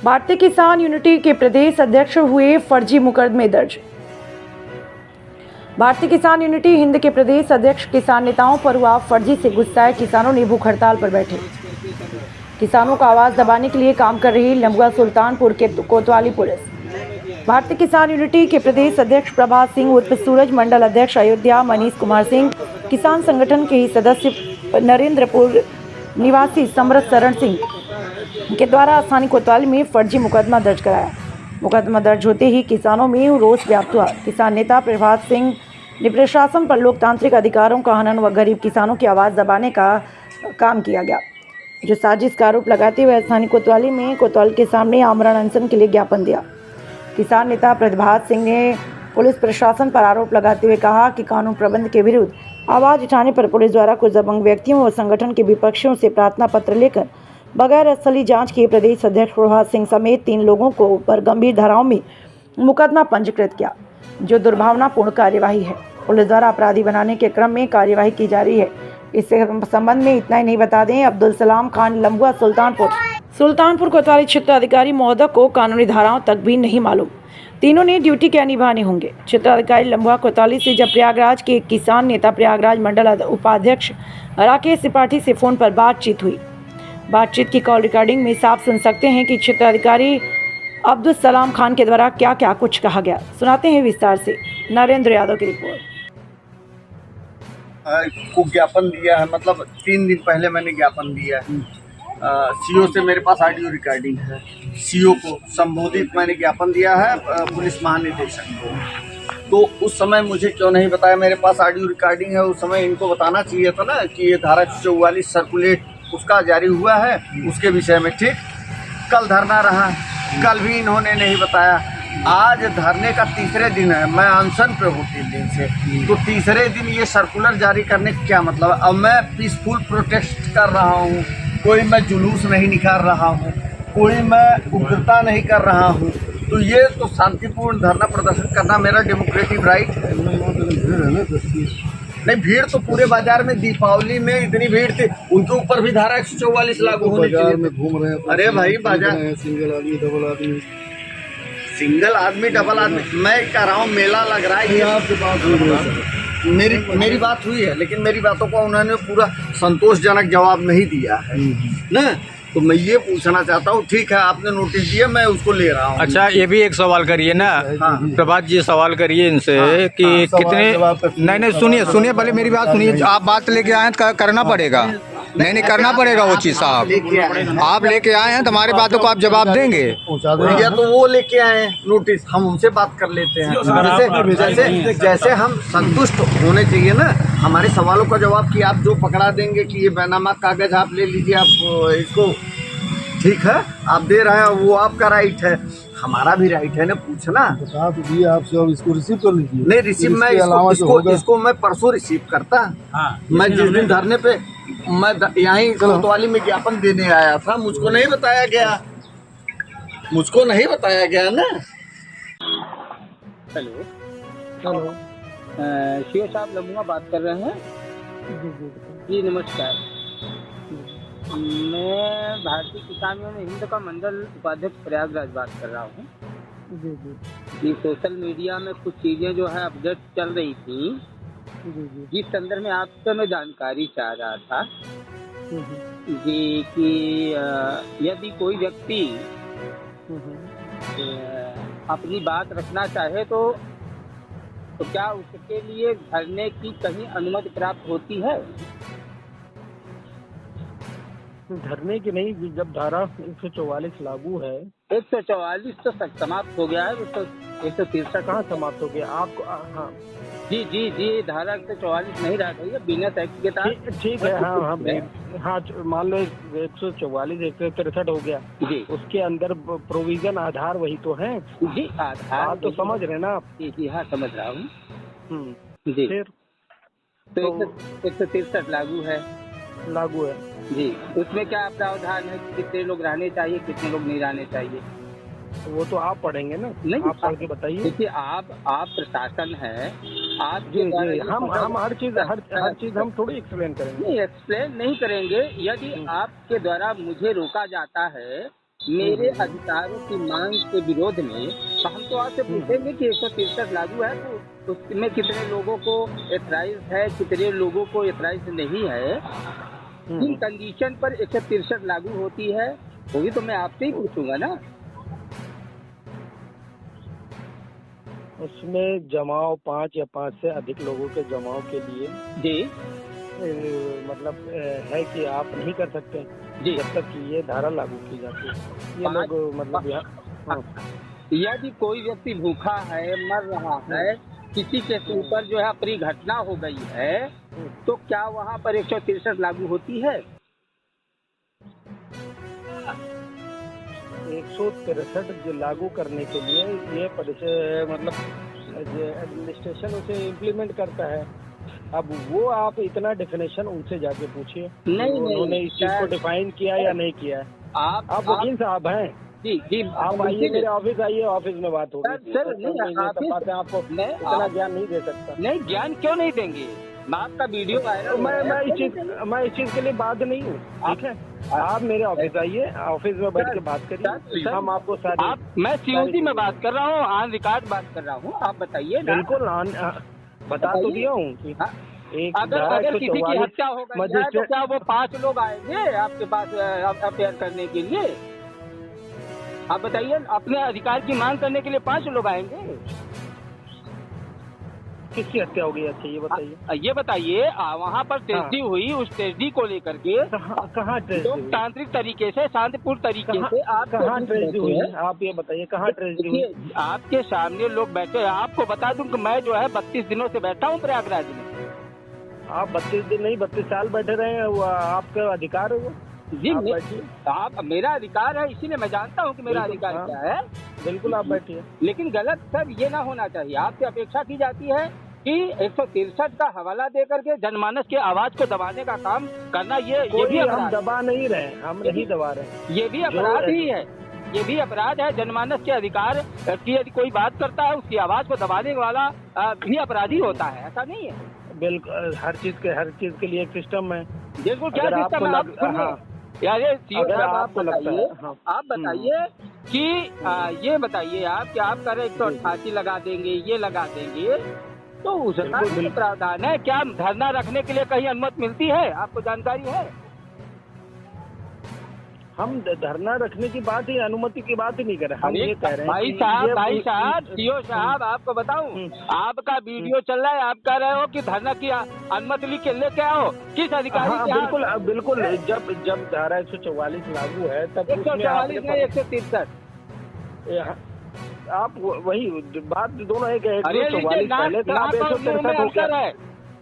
भारतीय किसान यूनिटी के प्रदेश अध्यक्ष हुए फर्जी मुकदमे दर्ज। भारतीय किसान यूनिटी हिंद के प्रदेश अध्यक्ष किसान नेताओं पर हुआ फर्जी से गुस्साए किसानों ने भूख हड़ताल पर बैठे। किसानों का आवाज दबाने के लिए काम कर रही लम्बुआ सुल्तानपुर के कोतवाली पुलिस। भारतीय किसान यूनिटी के प्रदेश अध्यक्ष प्रभात सिंह उर्फ सूरज, मंडल अध्यक्ष अयोध्या मनीष कुमार सिंह, किसान संगठन के सदस्य नरेंद्रपुर निवासी समरथ शरण सिंह के द्वारा स्थानीय कोतवाली में फर्जी मुकदमा दर्ज कराया। मुकदमा दर्ज होते ही किसानों में रोष व्याप्त हुआ। किसान नेता प्रभात सिंह ने प्रशासन पर लोकतांत्रिक अधिकारों का हनन व गरीब किसानों की आवाज़ दबाने का काम किया गया, जो साजिश का आरोप लगाते हुए स्थानीय कोतवाली में कोतवाल के सामने आमरण अनशन के लिए ज्ञापन दिया। किसान नेता प्रभात सिंह ने पुलिस प्रशासन पर आरोप लगाते हुए कहा कि कानून प्रबंध के विरुद्ध आवाज़ उठाने पर पुलिस द्वारा कुछ दबंग व्यक्तियों और संगठन के विपक्षियों से प्रार्थना पत्र लेकर बगैर स्थलीय जांच किए प्रदेश अध्यक्ष प्रभात सिंह समेत 3 लोगों को पर गंभीर धाराओं में मुकदमा पंजीकृत किया, जो दुर्भावनापूर्ण कार्यवाही है। पुलिस द्वारा अपराधी बनाने के क्रम में कार्यवाही की जा रही है। इससे संबंध में इतना ही नहीं बता दें, अब्दुल सलाम खान लम्बुआ सुल्तानपुर कोतवाली क्षेत्र अधिकारी महोदय को कानूनी धाराओं तक भी नहीं मालूम। तीनों ने ड्यूटी क्या निभाने होंगे। क्षेत्र अधिकारी लम्बुआ कोतवाली से जब प्रयागराज के किसान नेता प्रयागराज मंडल उपाध्यक्ष राकेश त्रिपाठी से फोन पर बातचीत हुई। बातचीत की कॉल रिकॉर्डिंग में साफ सुन सकते हैं कि क्षेत्र अधिकारी अब्दुल सलाम खान के द्वारा क्या क्या कुछ कहा गया। सुनाते हैं विस्तार से नरेंद्र यादव की रिपोर्ट। को ज्ञापन दिया है, मतलब 3 दिन पहले मैंने ज्ञापन दिया है। सीओ से मेरे पास ऑडियो रिकॉर्डिंग है। सीओ को संबोधित मैंने ज्ञापन दिया है पुलिस महानिदेशक को। तो उस समय मुझे क्यों नहीं बताया? मेरे पास ऑडियो रिकॉर्डिंग है। उस समय इनको बताना चाहिए था ना कि ये धारा 44 सर्कुलेट उसका जारी हुआ है, उसके विषय में। ठीक, कल धरना रहा, कल भी इन्होंने नहीं बताया। आज धरने का 3रे दिन है, मैं अनशन पे हूँ 3 दिन से। तो 3रे दिन ये सर्कुलर जारी करने का क्या मतलब है? अब मैं पीसफुल प्रोटेस्ट कर रहा हूँ, कोई मैं जुलूस नहीं निकाल रहा हूँ, कोई मैं उग्रता नहीं कर रहा हूँ। तो ये तो शांतिपूर्ण धरना प्रदर्शन करना मेरा डेमोक्रेटिक राइट है। नहीं, भीड़ तो पूरे बाजार में दीपावली में इतनी भीड़ थी, उनके ऊपर भी धारा 144 लागू होने के लिए घूम रहे हैं। अरे भाई, बाजार सिंगल आदमी डबल आदमी, सिंगल आदमी डबल आदमी, मैं कह रहा हूँ मेला लग रहा है। आपके बात मेरी बात हुई है, लेकिन मेरी बातों को उन्होंने पूरा संतोषजनक जवाब नहीं दिया है ना। तो मैं ये पूछना चाहता हूँ, ठीक है आपने नोटिस दिया, मैं उसको ले रहा हूँ। अच्छा, ये भी एक सवाल करिए ना। हाँ। प्रभात जी सवाल करिए इनसे। हाँ। कि हाँ, कितने नहीं सुनिए पहले मेरी बात सुनिए। आप बात लेके आए हैं तो करना पड़ेगा। नहीं करना पड़ेगा वो चीज़ साहब। आप लेके आए हैं तो हमारी बातों को आप जवाब देंगे। या तो वो लेके आए हैं नोटिस, हम उनसे बात कर लेते हैं। जैसे हम संतुष्ट होने चाहिए ना हमारे सवालों का जवाब, कि आप जो पकड़ा देंगे कि ये बैनामा कागज आप ले लीजिए, आप इसको ठीक है आप दे रहे हैं, वो आपका राइट है, हमारा भी राइट है ना पूछना। आपसे और इसको रिसीव कर लीजिए। नहीं रिसीव, मैं इसको मैं परसों रिसीव करता। हाँ। मैं जिस दिन धरने पे मैं यहीं कोतवाली में ज्ञापन देने आया था, मुझको नहीं बताया गया ना। हेलो सीओ साहब लम्बुआ बात कर रहे हैं? जी नमस्कार। मैं भारतीय किसान यूनियन हिंद का मंडल उपाध्यक्ष प्रयागराज बात कर रहा हूँ। जी सोशल मीडिया में कुछ चीज़ें जो है अपडेट चल रही थी, जिस संदर्भ में आपसे मैं जानकारी चाह रहा था जी कि यदि कोई व्यक्ति अपनी बात रखना चाहे तो क्या उसके लिए धरने की कहीं अनुमति प्राप्त होती है? धरने की नहीं, जब धारा 144 लागू है। 144 तो समाप्त हो गया है, 163 कहाँ समाप्त हो गया? आपको हाँ जी धारा 144 नहीं रह गई है बिना एक्ट के तहत। ठीक है, हाँ मान लो 144 163 हो गया जी, उसके अंदर प्रोविजन आधार वही तो है जी। आधार तो समझ रहे ना आप? जी हाँ समझ रहा हूँ जी। फिर तो 163 लागू है जी। उसमें क्या प्रावधान है कि कितने लोग रहने चाहिए, कितने लोग नहीं रहने चाहिए? वो तो आप पढ़ेंगे ना। नहीं, आप पढ़ के बताइए। देखिए आप प्रशासन है, आप जी हम हर चीज हम थोड़ी एक्सप्लेन करेंगे। नहीं एक्सप्लेन नहीं करेंगे। यदि आपके द्वारा मुझे रोका जाता है मेरे अधिकारों की मांग के विरोध में, तो हम तो आपसे पूछेंगे कि 163 लागू है तो उसमें कितने लोगों को एथराइज है, कितने लोगों को एथराइज नहीं है, किन कंडीशन पर 163 लागू होती है, वो भी तो मैं आपसे ही पूछूंगा ना। उसमें जमाव 5 या 5 से अधिक लोगों के जमाव के लिए जी मतलब है कि आप नहीं कर सकते जी, जब तक कि ये धारा लागू की जाती है। ये लोग मतलब यहाँ यदि कोई व्यक्ति भूखा है, मर रहा है, किसी के ऊपर जो है अपनी घटना हो गई है, तो क्या वहाँ पर 163 लागू होती है? 163 लागू करने के लिए ये मतलब एडमिनिस्ट्रेशन उसे इम्प्लीमेंट करता है। अब वो आप इतना डेफिनेशन उनसे जाके पूछिए, नहीं उन्होंने इस चीज को डिफाइन किया या नहीं किया है। आप वकील साहब हैं जी जी, आप आइए मेरे ऑफिस, आइए ऑफिस में बात होगी। सर नहीं, आपको इतना ज्ञान नहीं दे सकता। नहीं, ज्ञान क्यों नहीं देंगे? आपका वीडियो वायरल, मैं इस चीज के लिए बात नहीं हूँ, ठीक है। आप मेरे ऑफिस आइए, ऑफिस में बैठ के बात करिए, हम आपको सारी। मैं सीओसी में बात कर रहा हूँ, ऑन रिकॉर्ड बात कर रहा हूँ, आप बताइए। बिल्कुल बता तो दिया हूँ कि अगर किसी की हत्या हो गई है तो क्या वो 5 लोग आएंगे आपके पास अपेयर करने के लिए? आप बताइए, अपने अधिकार की मांग करने के लिए 5 लोग आएंगे? किसकी हत्या हो गई? अच्छा ये बताइए। ये बताइए, वहाँ पर ट्रेजेडी हुई, उस ट्रेजेडी को लेकर के कहाँ लोकतांत्रिक तरीके से, शांतिपूर्ण तरीके से आप कहाँ ट्रेजेडी हुई? आप ये बताइए कहाँ ट्रेजेडी हुई? आपके सामने लोग बैठे हैं। आपको बता दूं कि मैं जो है 32 दिनों से बैठा हूँ प्रयागराज में। आप 32 दिन नहीं 32 साल बैठे रहे हैं, वो आपका अधिकार है। वो जी, आप मेरा अधिकार है, इसीलिए मैं जानता हूँ कि मेरा अधिकार क्या है। बिल्कुल आप बैठिए, लेकिन गलत सर ये ना होना चाहिए। आपसे अपेक्षा की जाती है कि 163 का हवाला दे करके जनमानस के आवाज को दबाने का काम करना, ये भी हम दबा नहीं रहे, हम नहीं दबा रहे, ये भी अपराध ही है। ये भी अपराध है। जनमानस के अधिकार की यदि कोई बात करता है, उसकी आवाज को दबाने वाला भी अपराधी होता है, ऐसा नहीं है? बिल्कुल, हर चीज के लिए एक सिस्टम है। बिल्कुल, क्या सिस्टम है? यार आपको लगता है, आप बताइए कि ये बताइए आप कि आप कह रहे 188 लगा देंगे, ये लगा देंगे, तो उसका भी प्रावधान है। क्या धरना रखने के लिए कहीं अनुमति मिलती है? आपको जानकारी है? हम धरना रखने की बात ही, अनुमति की बात ही नहीं कर रहे। हम ये कह रहे हैं भाई साहब सीओ साहब, आपको बताऊं, आपका वीडियो चल रहा है, आप कह रहे हो कि धरना की अनुमति लेके आओ। किस अधिकारी? बिल्कुल, जब धारा 144 लागू है तब 144 नहीं 163। आप वही बात दोनों एक है।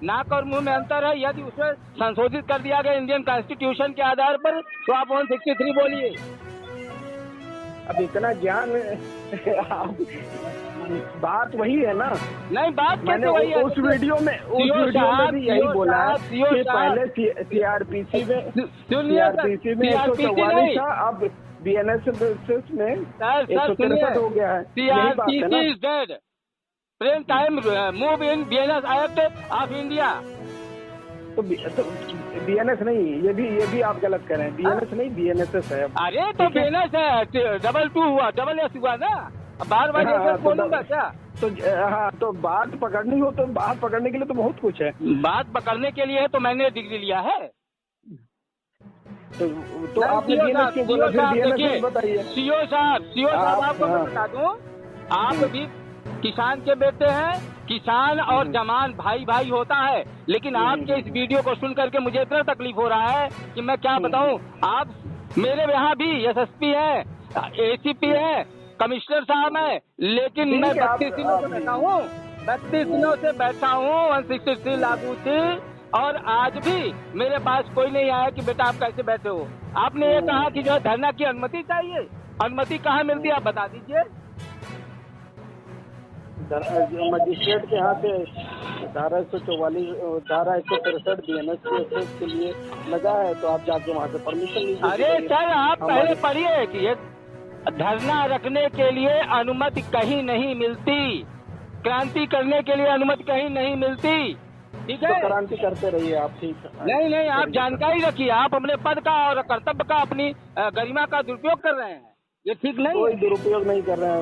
नाक और मुंह में अंतर है। यदि उसे संशोधित कर दिया गया इंडियन कॉन्स्टिट्यूशन के आधार पर, तो आप 163 बोलिए। अब इतना ज्ञान बात वही है ना? नहीं, बात मैंने वही है। उस वीडियो में भी यही बोला कि पहले सीआरपीसी में 144 था, अब बीएनएस में 163 हो गया है। CrPC is dead. Prem time move in BNS act of India. तो बीएनएस नहीं, ये भी आप गलत कर रहे हैं। बीएनएस नहीं, बीएनएसएस है। अरे तो बीएनएस है, 22 हुआ, डबल एस हुआ ना। बार बोलूंगा क्या? तो हाँ, तो बात पकड़नी हो तो बात पकड़ने के लिए तो बहुत कुछ है। बात पकड़ने के लिए तो मैंने डिग्री लिया है। तो आपने बीएनएस क्यों बोला? फिर बीएनएस बताइए। सीओ साहब आपको मैं बता दूं, आप भी किसान के बेटे हैं। किसान और जवान भाई होता है। लेकिन आपके इस वीडियो को सुन करके मुझे इतना तकलीफ हो रहा है कि मैं क्या बताऊं। आप मेरे यहाँ भी एसएसपी है, एसीपी है, कमिश्नर साहब है, लेकिन मैं 32 दिनों से बैठा हूँ। 32 दिनों से बैठा हूँ। 163 लागू थी और आज भी मेरे पास कोई नहीं आया कि बेटा आप कैसे बैठे हो। आपने ये कहा कि जो है धरना की अनुमति चाहिए। अनुमति कहाँ मिलती है, आप बता दीजिए। मजिस्ट्रेट के यहाँ से धारा 144 धारा 163 बीएनएस के लिए लगा है, तो आप जाके वहाँ से परमिशन लीजिए। अरे सर, आप पहले पढ़िए कि ये धरना रखने के लिए अनुमति कहीं नहीं मिलती, क्रांति करने के लिए अनुमति कहीं नहीं मिलती, ठीक है? तो क्रांति करते रहिए आप, ठीक है? नहीं, आप जानकारी रखिए। आप अपने पद का और कर्तव्य का, अपनी गरिमा का दुरुपयोग कर रहे हैं। ये ठीक नहीं कोई है। दुरुपयोग नहीं कर रहे हैं।